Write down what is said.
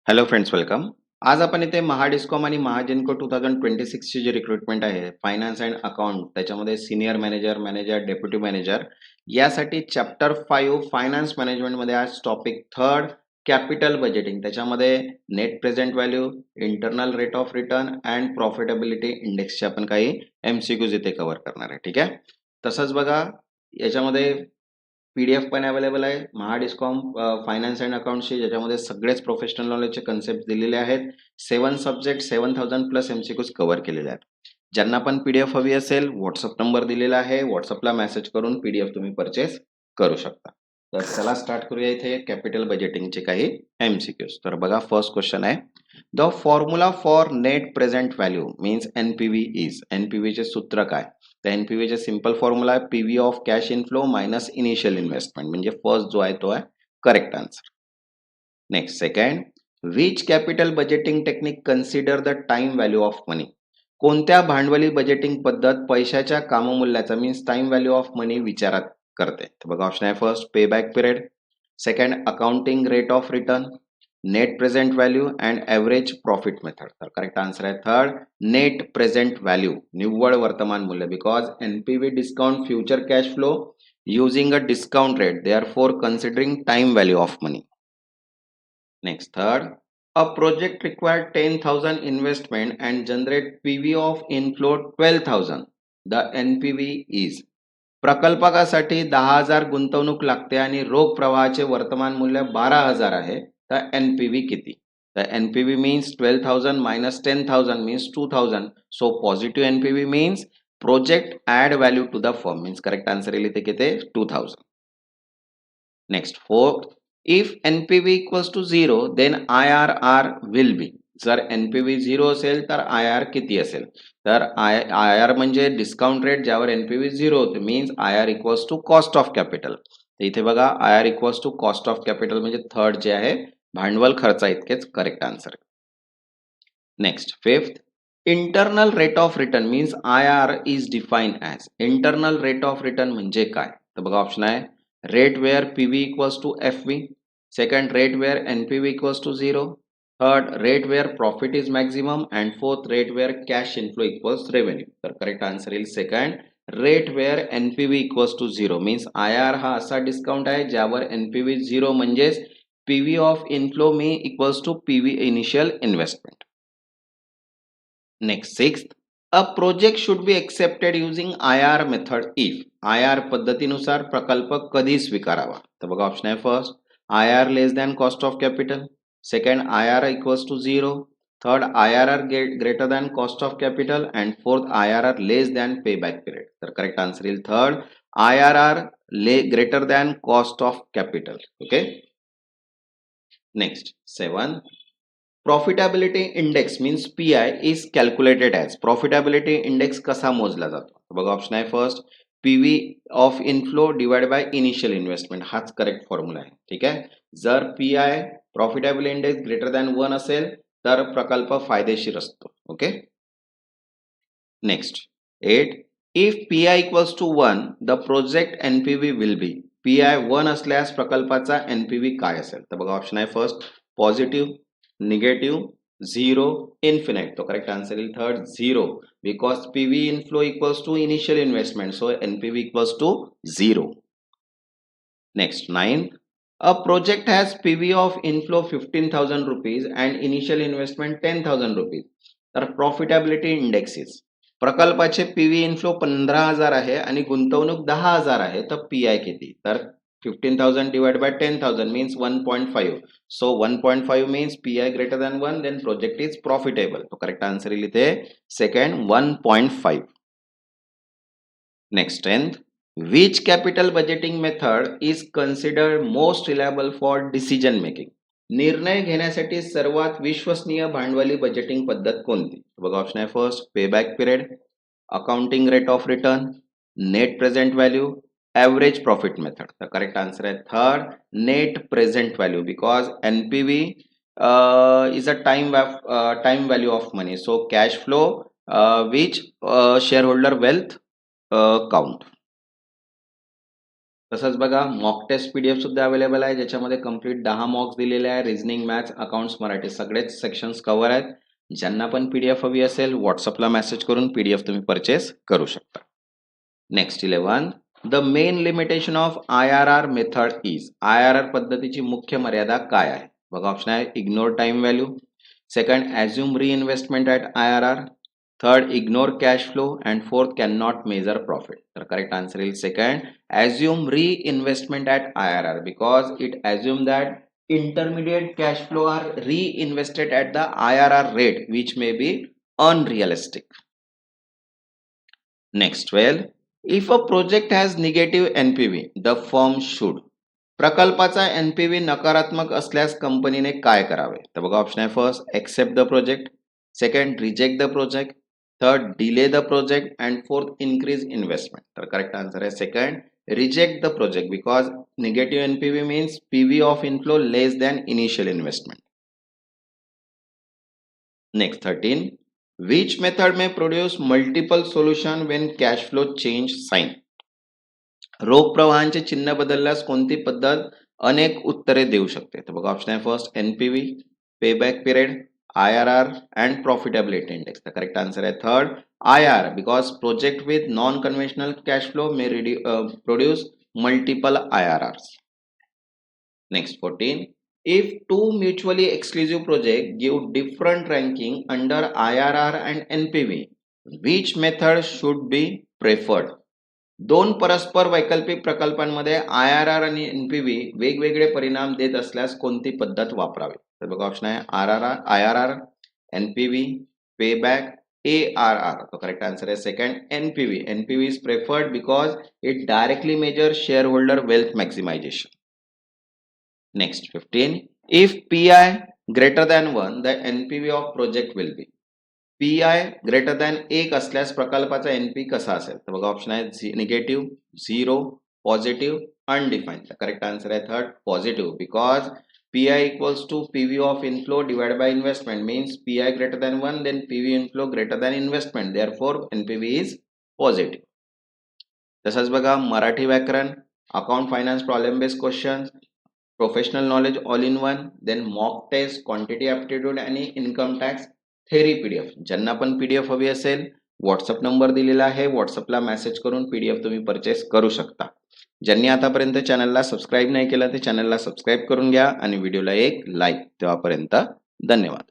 Hello friends, welcome. आज आपण इथे महाडिस्कॉम आणि महाजेनको 2026 ची जी रिक्रुटमेंट आहे फायनान्स अँड अकाउंट त्याच्यामध्ये सिनियर मॅनेजर, डेप्युटी मॅनेजर यासाठी चॅप्टर 5 फायनान्स मॅनेजमेंट मध्ये आज टॉपिक थर्ड कॅपिटल बजेटिंग त्याच्यामध्ये net present value, internal rate of return and profitability इंडेक्सचे आपण काही एमसीक्यूज इथे कव्हर करणार आहे. ठीक आहे. तसंच बघा याच्यामध्ये पीडीएफ पण अवेलेबल आहे महाडिस्कॉम फायनान्स अँड अकाउंटची, ज्याच्यामध्ये सगळेच प्रोफेशनल नॉलेजचे कन्सेप्ट दिलेले आहेत. 7 सब्जेक्ट 7000 प्लस एमसीक्यूज कव्हर केलेले आहेत. ज्यांना पण पीडीएफ हवी असेल व्हॉट्सअप नंबर दिलेला आहे, व्हॉट्सअपला मेसेज करून पीडीएफ तुम्ही परचेस करू शकता. तर चला स्टार्ट करूया इथे कॅपिटल बजेटिंगचे काही एमसीक्यूज. तर बघा फर्स्ट क्वेश्चन आहे, the formula for net present value means NPV is. एनपीव्हीचे सूत्र काय? तर एनपीव्हीचे सिंपल फॉर्म्युला आहे PV of cash inflow minus initial investment, म्हणजे फर्स्ट जो आहे तो आहे correct answer. Next second, which capital budgeting technique consider the time value of money. कोणत्या भांडवली बजेटिंग पद्धत पैशाच्या काममूल्याचा means time value of money विचारात करते? तर बघा ऑप्शन आहे first pay back period, second accounting rate of return, net present value and average profit method. तर करेक्ट आन्सर आहे थर्ड नेट प्रेझेंट व्हॅल्यू, निव्वळ वर्तमान मूल्य. Because NPV discount future cash flow using a discount rate, therefore considering time value of money. Next, third, a project required 10,000 investment and generate PV of inflow 12,000. The NPV is. प्रकल्पासाठी 10,000 गुंतवणूक लागते आणि रोख प्रवाहाचे वर्तमान मूल्य 12,000 आहे, तर एनपीव्ही किती? तर NPV means 12,000 minus 10,000 means 2,000. So positive NPV means project add value to the firm, means correct answer येईल इथे किती? 2,000. Next fourth, if NPV equals to 0 then IRR will be. जर एनपीव्ही 0 असेल तर IR किती असेल? तर IR म्हणजे डिस्काउंट रेट ज्यावर एनपीव्ही 0 होते, means IR equals to cost of capital. इथे बघा IR equals to cost of capital म्हणजे थर्ड जे आहे भांडवल खर्चा इतकेच correct answer. Next fifth, internal rate of return means IR is defined as. Internal rate of return म्हणजे काय? तर बघा ऑप्शन आहे rate where PV equals to FV, second rate where NPV equals to 0, third rate where profit is maximum, and fourth rate where cash inflow equals revenue. तर correct answer येईल second rate where NPV equals to 0 means IR हा असा discount आहे ज्यावर NPV 0 म्हणजेच PV of inflow me equals to PV initial investment. Next sixth, a project should be accepted using IR method if. IR पद्धतीनुसार प्रकल्प कधी स्वीकारावा? तर बघा ऑप्शन आहे first IR less than cost of capital, second IR equals to 0, third IRR greater than cost of capital and fourth IRR less than payback period. तर correct answer येईल third IRR greater than cost of capital. Okay. Next seven, profitability index means PI is calculated as. Profitability index कसा मोजला जातो? बघा option आहे first PV of inflow divide by initial investment, हाच correct formula आहे. ठीक आहे. जर PI profitability index greater than 1 असेल तर प्रकल्प फायदेशीर असतो. Okay. Next 8, if PI equals to 1 the project NPV will be. PI 1 असल्यास प्रकल्पाचा NPV काय असेल? तर बघा ऑप्शन आहे फर्स्ट पॉझिटिव्ह, निगेटिव्ह, 0, इन्फिनाइट. तो correct answer is third 0 because PV inflow equals to initial investment, so NPV equals to 0. Next 9th, a project has PV of inflow 15,000 rupees and initial investment 10,000 rupees. तर profitability index is. प्रकल्पाचे PV inflow 15,000 आहे आणि गुंतवणूक 10,000 आहे, तर PI किती? तर 15,000 divided by 10,000 means 1.5. So 1.5 means PI greater than 1, then project is profitable. So correct answer is second 1.5. Next 10th, which capital budgeting method is considered most reliable for decision making? निर्णय घेण्यासाठी सर्वात विश्वसनीय भांडवली budgeting पद्धत कोणती? बघा option आहे first pay back period, accounting rate of return, net present value, average profit method. तर करेक्ट आन्सर आहे third net present value because NPV is a time value of money, so cash flow which share holder wealth count. तसंच बघा mock taste PDF सुद्धा available आहे, ज्याच्यामध्ये complete 10 मॉक्स दिलेले आहे. Reasoning, maths, accounts, Marathi सगळेच सेक्शन्स कव्हर आहेत. ज्यांना पण पीडीएफ हवी असेल व्हॉट्सअपला मेसेज करून पीडीएफ तुम्ही परचेस करू शकता. Next 11, the main limitation of IRR method is. IRR पद्धतीची मुख्य मर्यादा काय आहे? बघा ऑप्शन आहे ignore time value, second assume reinvestment at IRR, third ignore cash flow and fourth can not measure profit. तर करेक्ट आन्सर येईल second, assume reinvestment at IRR because it assume that intermediate cash flow are reinvested at the IRR rate which may be unrealistic. Next 12, if a project has negative NPV the firm should. प्रकल्पाचा NPV नकारात्मक असल्यास कंपनीने काय करावे? तर बघा option आहे first accept the project, second reject the project, third delay the project and fourth increase investment. तर करेक्ट आन्सर आहे second, reject the project because negative NPV means PV of inflow less than initial investment. Next 13, which method may produce multiple solution when cash flow change sign. रोख प्रवाहांचे चिन्ह बदलल्यास कोणती पद्धत अनेक उत्तरे देऊ शकते? तर बघा ऑप्शन आहे first NPV, payback period, IRR and profitability index. The correct answer is third, IR, because project with non-conventional cash flow may produce multiple IRRs. Next 14, if two mutually exclusive projects give different ranking under IRR and NPV, which method should be preferred? दोन परस्पर वैकल्पिक प्रकल्पांमध्ये IRR आणि NPV वेगवेगळे परिणाम देत असल्यास कोणती पद्धत वापरावी? तर बघा ऑप्शन आहे IRR, NPV, payback, ARR. The correct answer is second, NPV. NPV is preferred because it directly measures shareholder wealth maximization. Next 15, if PI greater than 1, the NPV of project will be. PI greater than 1 असल्यास प्रकल्पाचा NP कसा असेल? तर बघा option आहे negative, 0, positive, undefined. The correct answer is third, positive, because PI equals to PV of inflow divided by investment means PI greater than 1 then PV inflow greater than investment, therefore NPV is positive. तसंच बघा मराठी व्याकरण, account finance problem based question, professional knowledge all in one, then mock test, quantity aptitude आणि income tax theory PDF. ज्यांना पण PDF हवी असेल WhatsApp number दिलेला आहे, व्हॉट्सअपला मेसेज करून पीडीएफ तुम्ही परचेस करू शकता. ज्यांनी आतापर्यंत चॅनलला सबस्क्राईब नाही केलं ते चॅनलला सबस्क्राईब करून घ्या आणि व्हिडिओला एक लाईक. तेव्हापर्यंत धन्यवाद.